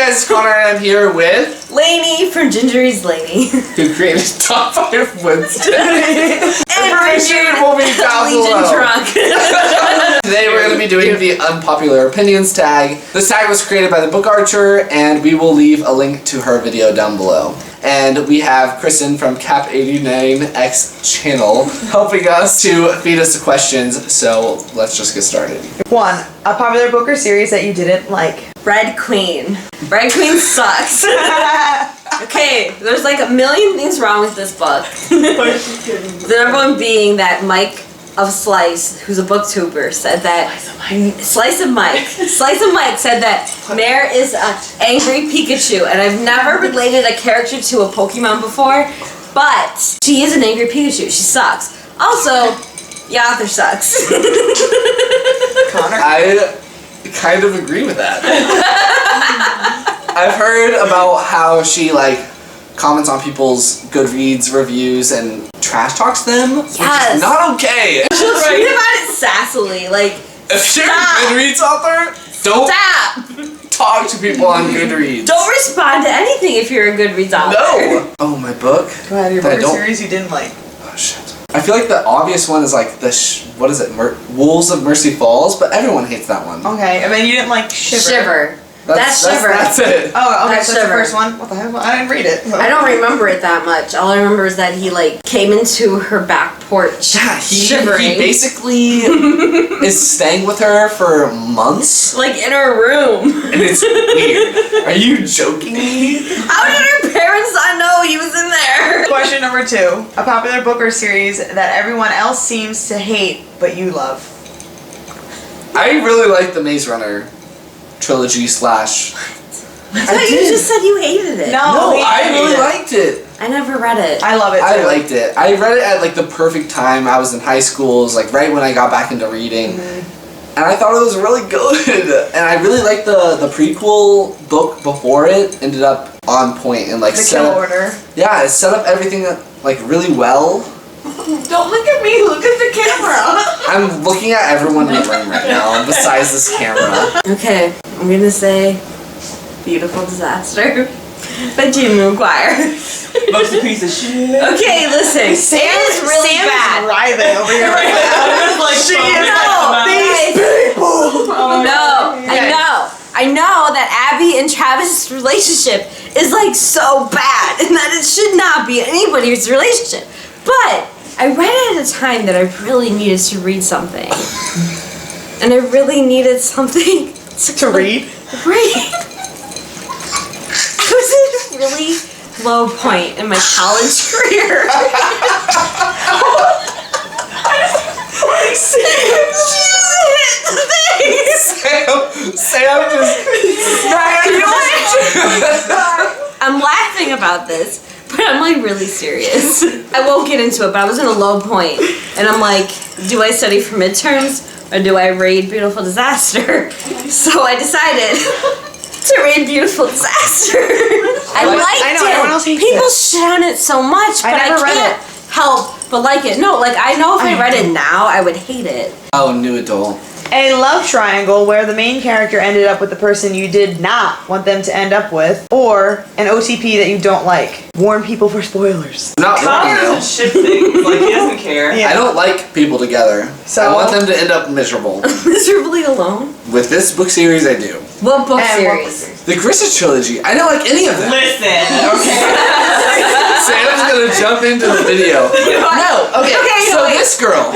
guys, it's Connor and I'm here with Lainey from gingerreadslainey. who created Top 5 Wednesday. Information will be down below. drunk. Today we're going to be doing the Unpopular Opinions tag. This tag was created by TheBookArcher, and we will leave a link to her video down below. And we have Kristin from Cap89X channel helping us to feed us the questions, so let's just get started. 1. A popular book or series that you didn't like. Red Queen. Red Queen sucks. Okay, there's like a million things wrong with this book. The number one being that Mike of Slice, who's a booktuber, said that Slice of Mike said that Mare is an angry Pikachu, and I've never related a character to a Pokemon before, but she is an angry Pikachu. She sucks. Also, the author sucks. Connor? I kind of agree with that. I've heard about how she comments on people's Goodreads reviews and trash talks them, which is not okay. She'll tweet about it sassily, if you're a Goodreads author, don't talk to people on Goodreads. Don't respond to anything if you're a Goodreads author. No! Oh, my book? Go ahead, your book or series you didn't like. Oh, shit. I feel like the obvious one is what is it? Wolves of Mercy Falls, but everyone hates that one. Okay, and then you didn't like Shiver. That's Shiver. That's it. Oh, okay, That's so that's the Shiver. first one? What the hell? I didn't read it. I don't remember it that much. All I remember is that he came into her back porch. Yeah, shivering. he basically is staying with her for months. In her room. And it's weird. Are you joking me? How did her parents not know he was in there? Question number 2. A popular book or series that everyone else seems to hate, but you love. I really like the Maze Runner trilogy / I thought you just said you hated it. No, I really liked it. I never read it. I love it too. I liked it. I read it at the perfect time. I was in high school. It was right when I got back into reading. And I thought it was really good. And I really liked the prequel book before it ended up on point and the kill order. Yeah, it set up everything really well. Don't look at me, look at the camera. I'm looking at everyone in the room right now besides this camera. Okay, I'm gonna say Beautiful Disaster by Jim McGuire. Book's a piece of shit. Okay, listen. Sam is really bad. Writhing over here right now. She is these people. I know that Abby and Travis' relationship is so bad and that it should not be anybody's relationship. But I read it at a time that I really needed to read something. And I really needed something to read. I was at a really low point in my college career. Sam just... I'm laughing about this, but I'm really serious. I won't get into it, but I was in a low point, and I'm do I study for midterms or do I read Beautiful Disaster? So I decided to read Beautiful Disaster. I liked it. Everyone else hates People it. shit on it so much, but I can't help but like it. No, I know if I read it now, I would hate it. Oh, new adult. A love triangle where the main character ended up with the person you did not want them to end up with, or an OTP that you don't like. Warn people for spoilers. Not Connor doesn't ship things. He doesn't care. Yeah. I don't like people together. So I want them to end up miserable. Miserably alone? With this book series, I do. What book And what series? The Grisha Trilogy. I don't like any of them. Listen, okay? Sam's gonna jump into the video. No, okay, so wait. this girl.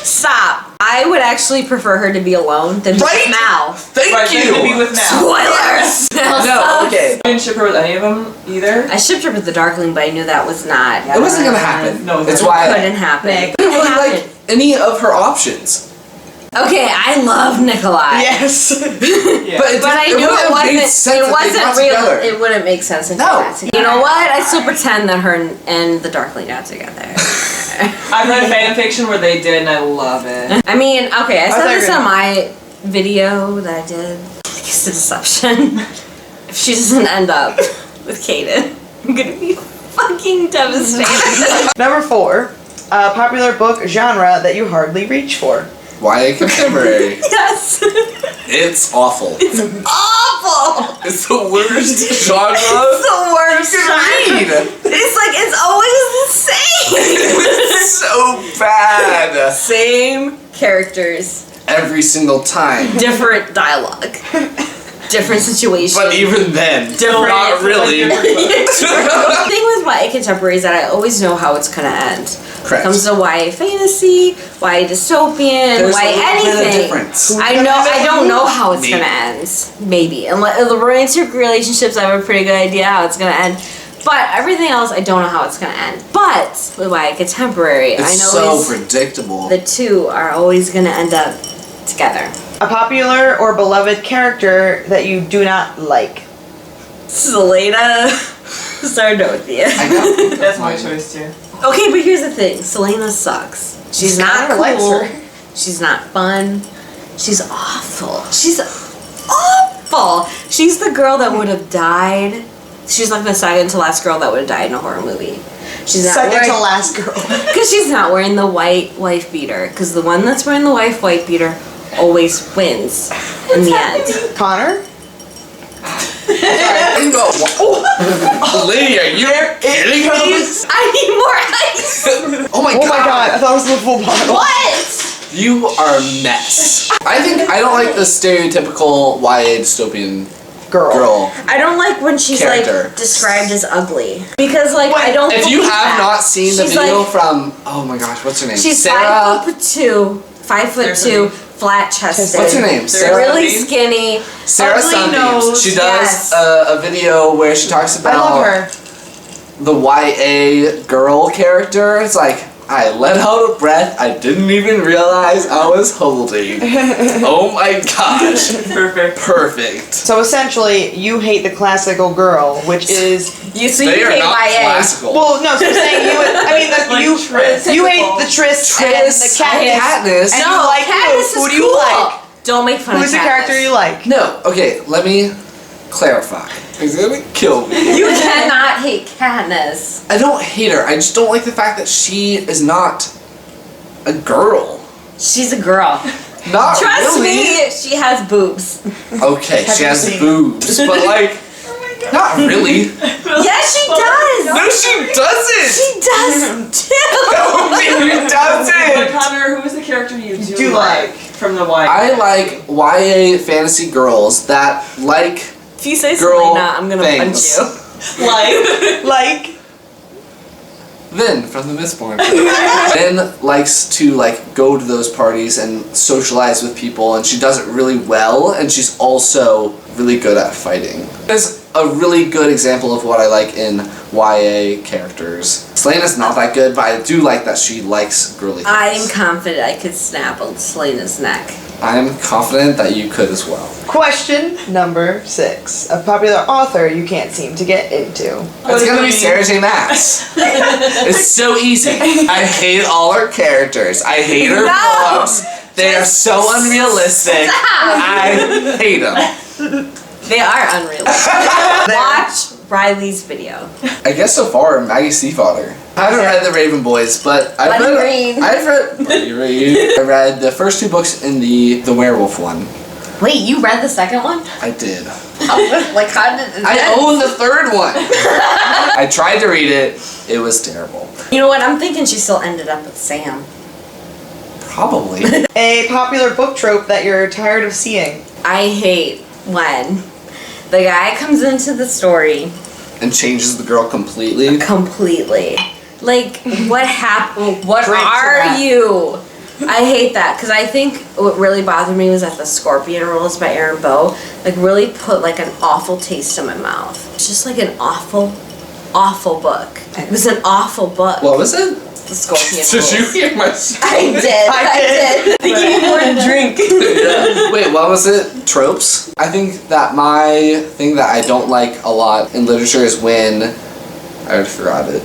Stop. I would actually prefer her to be alone than Right? with Mal. Thank Right, you. to be with Mal. Spoilers! Mal No, sucks. okay. I didn't ship her with any of them either. I shipped her with the Darkling, but I knew that was not. It wasn't gonna happen. No, it's it why Couldn't happen. I didn't really like any of her options. Okay, I love Nikolai. Yes. Yeah. But I knew it wasn't real. Together. It wouldn't make sense if No. they got together. You know what? I still pretend that her and the Darkling got together. I've read fan fiction where they did, and I love it. I mean, okay, I said thought this you were on my video that I did. It's a deception. If she doesn't end up with Kaden, I'm gonna be fucking devastated. Number 4. A popular book genre that you hardly reach for. YA contemporary. Yes. It's awful. It's awful. It's the worst genre. It's the worst. Read. It's like it's always the same. It's so bad. Same characters, Every single time. different dialogue, different situations. But even then, not really. The thing with YA contemporary is that I always know how it's gonna end. Correct. Comes to YA fantasy, YA dystopian, There's a YA little bit of anything. difference. I don't know how it's Maybe. gonna end. Maybe. And the romantic relationships, I have a pretty good idea how it's gonna end. But everything else, I don't know how it's gonna end. But with YA contemporary, I It's know so predictable. the two are always gonna end up together. A popular or beloved character that you do not like. Selena Sardovia. I know. That's my choice too. Okay, but here's the thing. Selena sucks. She's not kinda likes cool. her. She's not fun. She's awful. She's awful. She's the girl that would have died. She's like the second to last girl that would have died in a horror movie. She's not Second wearing, to last girl. because she's not wearing the white wife beater. Because the one that's wearing the white beater always wins in the end. Connor? Lady, are you kidding me? I need more ice. Oh my Oh my god, I thought it was the full bottle. What? You are a mess. I don't like the stereotypical YA dystopian girl. I don't like when she's Character. like described as ugly because like Wait, I don't. If you believe have that. not seen the She's video like- from, oh my gosh, what's her name? she's Sarah. 5'2", 5'2", flat chested. What's her name? Sarah Really Sunbeemz? skinny. Sarah ugly Sunbeemz. nose, She does yes. a video where she talks I love about her. the YA girl character. It's like, I let out a breath I didn't even realize I was holding. Oh my gosh. Perfect. Perfect. So essentially, you hate the classical girl, which is You They are hate not YA. classical. well, no. So I'm saying you. Like Tris. you hate the Tris and the Tris, Katniss. Katniss. And No, you like Katniss who? Who is do you cool. like? Don't make fun Who's of the character you like? No, okay, let me clarify. He's gonna kill me. You cannot hate Katniss. I don't hate her, I just don't like the fact that she is not a girl. She's a girl. Not Trust really. me, she has boobs. Okay, Have she you has seen- boobs, but like, not really. Yes, she does. No, she doesn't. She does too. No, she But doesn't. Connor, who is the character you Do like. from the YA? I like YA fantasy girls that like If you say girl Selena, I'm gonna things. punch you. Like. Vin from the Mistborn. Vin likes to like go to those parties and socialize with people, and she does it really well, and she's also really good at fighting. There's a really good example of what I like in YA characters. Selena's not that good, but I do like that she likes girly things. I am confident I could snap on Selena's neck. I'm confident that you could as well. Question number 6. A popular author you can't seem to get into. It's gonna be Sarah J. Maas. It's so easy. I hate all her characters. I hate her No! books. They are so unrealistic. I hate them. They are unrealistic. Watch Riley's video. I guess so far, Maggie Seafader. I haven't read The Raven Boys, but I've Buddy read. Reed. I've read. Buddy Reed. I read the first 2 books in the werewolf one. Wait, you read the second one? I did. Like, how did I own the 3rd one. I tried to read it. It was terrible. You know what? I'm thinking she still ended up with Sam. Probably. A popular book trope that you're tired of seeing. I hate when the guy comes into the story And changes the girl completely. completely. Like, what happened? What Drink to are that. you? I hate that because I think what really bothered me was that the Scorpion Rules by Aaron Bow like really put like an awful taste in my mouth. It's just like an awful, awful book. It was an awful book. What was it? The Scorpion Did you Rules. hear my? I did. I did. You need more to drink. Yeah. Wait, what was it? Tropes? I think that my thing that I don't like a lot in literature is when I already forgot it.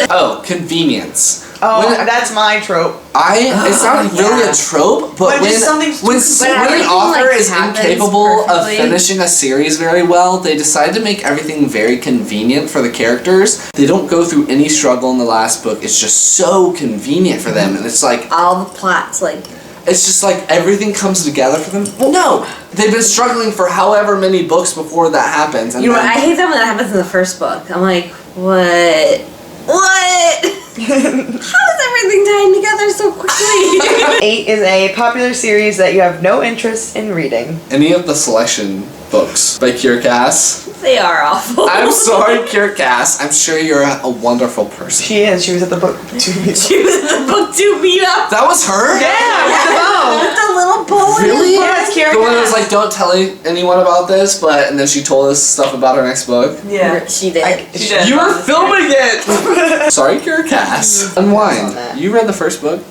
Oh, convenience. Oh, When- that's my trope. It's not really yeah. a trope, but When when just something when stupid- an everything, author like, is happens incapable of perfectly. finishing a series very well, they decide to make everything very convenient for the characters. They don't go through any struggle in the last book. It's just so convenient for them, and it's like All the plots, like, it's just like everything comes together for them. Well, no, they've been struggling for however many books before that happens. And You know what? I hate that when that happens in the first book. I'm like, what? What? How is everything tying together so quickly? 8 is a popular series that you have no interest in reading. Any of the selection books by Kier Cass. They are awful. I'm sorry, Kier Cass. I'm sure you're a wonderful person. She is. She was at the book 2 meetup. She was at the book 2 meetup. That was her? Yeah, with the bow. With the little bow. Really? Yeah, it's Kier The one that was Cass. like, don't tell anyone about this, and then she told us stuff about her next book. Yeah. She did. She did. You were filming it! Sorry, Kier Cass. Unwind. You read the first book?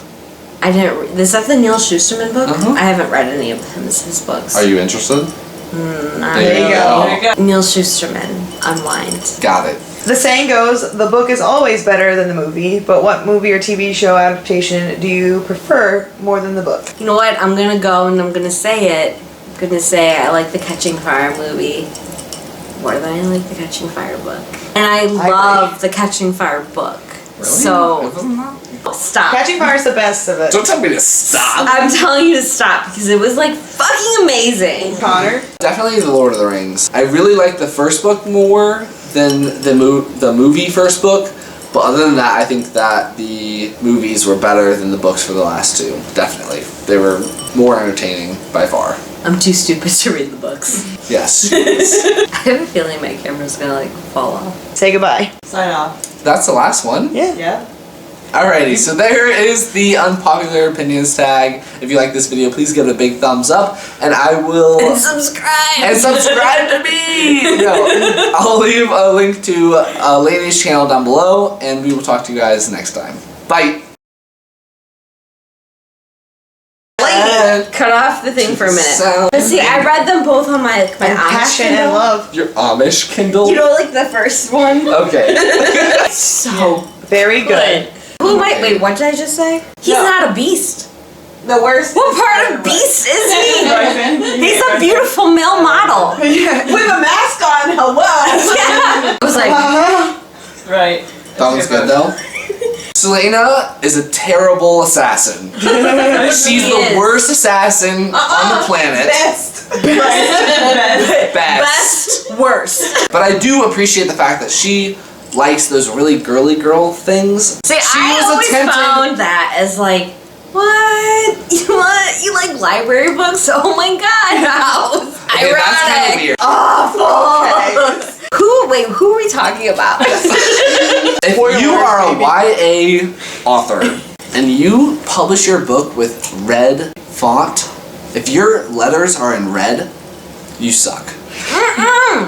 I didn't read. Is that the Neil Shusterman book? Uh-huh. I haven't read any of his books. Are you interested? Not There you go. There you go. Neil Shusterman, Unwind. Got it. The saying goes, the book is always better than the movie, but what movie or TV show adaptation do you prefer more than the book? You know what? I'm gonna go and I'm gonna say it. I'm gonna say I like the Catching Fire movie more than I like the Catching Fire book. And I love the Catching Fire book. Really? So, stop. Catching Fire is the best of it. Don't tell me to stop. I'm telling you to stop because it was like fucking amazing. Connor? Definitely The Lord of the Rings. I really like the first book more than the movie first book, but other than that, I think that the movies were better than the books for the last two. Definitely. They were more entertaining by far. I'm too stupid to read the books. Yes. I have a feeling my camera's gonna like fall off. Say goodbye. Sign off. That's the last one. Yeah. Yeah. Alrighty, so there is the Unpopular Opinions tag. If you like this video, please give it a big thumbs up, and I will... And subscribe! And subscribe to me! No, I'll leave a link to Lainey's channel down below, and we will talk to you guys next time. Bye! Cut off the thing for a minute. Sound- But see, I read them both on my Amish Passion and Kindle. love. Your Amish Kindle? You know, like the first one? Okay. So Very good. Who might, wait, what did I just say? He's No. not a beast. The worst. What part of beast is he? Griffin. He's a beautiful male model. With a mask on. Hello. I was like, Right. That one's good though. Selena is a terrible assassin. She's the is. worst assassin on the planet. Best. Best. Best. worst. But I do appreciate the fact that she likes those really girly girl things. See, She I was always attempting- found that as like, what? You like library books? Oh my god, how Okay, ironic. that's kind of weird. Awful. Who are we talking about? If you are a YA author and you publish your book with red font, if your letters are in red, you suck.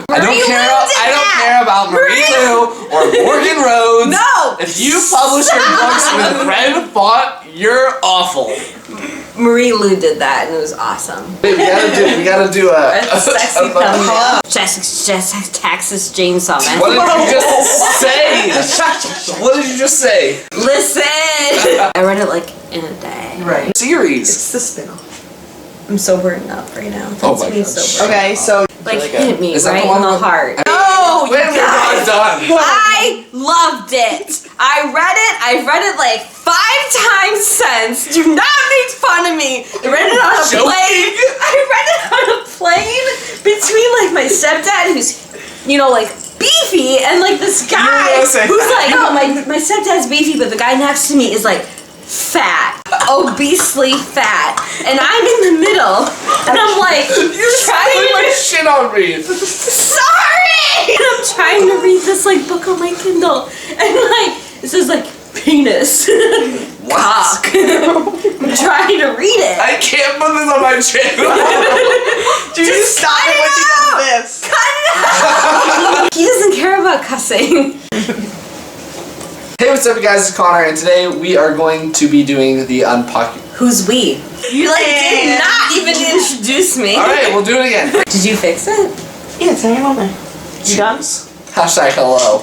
I don't care about Marie Lou or Morgan Rhodes. No! If you publish your books with red font, you're awful. Marie Lou did that and it was awesome. We gotta do a Sexy a- thumbnail. Texas Chainsaw Massacre. What did you just say? What did you just say? Listen! I read it like in a day. Right. Series. It's the spin-off. I'm sobering up right now. Oh my Me gosh. sobering. Okay, so Like really good. hit me Is that right the in one the with- heart. No, when we're not done. I loved it. I read it like 5 times since. Do not make fun of me. I read it on a Joking? plane. I read it on a plane between like my stepdad, who's, you know, like beefy, and like this guy gonna say who's that. like, oh, my stepdad's beefy, but the guy next to me is like fat, obesely fat, and I'm in the middle, and I'm like, you're trying Put like. this shit on me. Sorry! And I'm trying to read this like book on my Kindle, and like it says like penis, cock. I'm trying to read it. I can't put this on my channel. Dude, stop it when she does this. Cut it out! He doesn't care about cussing. Hey, what's up, you guys? It's Connor, and today we are going to be doing the unpopular. Who's we? You like did not even introduce me. All right, we'll do it again. Did you fix it? Yeah, it's on your moment. You done? Hashtag hello.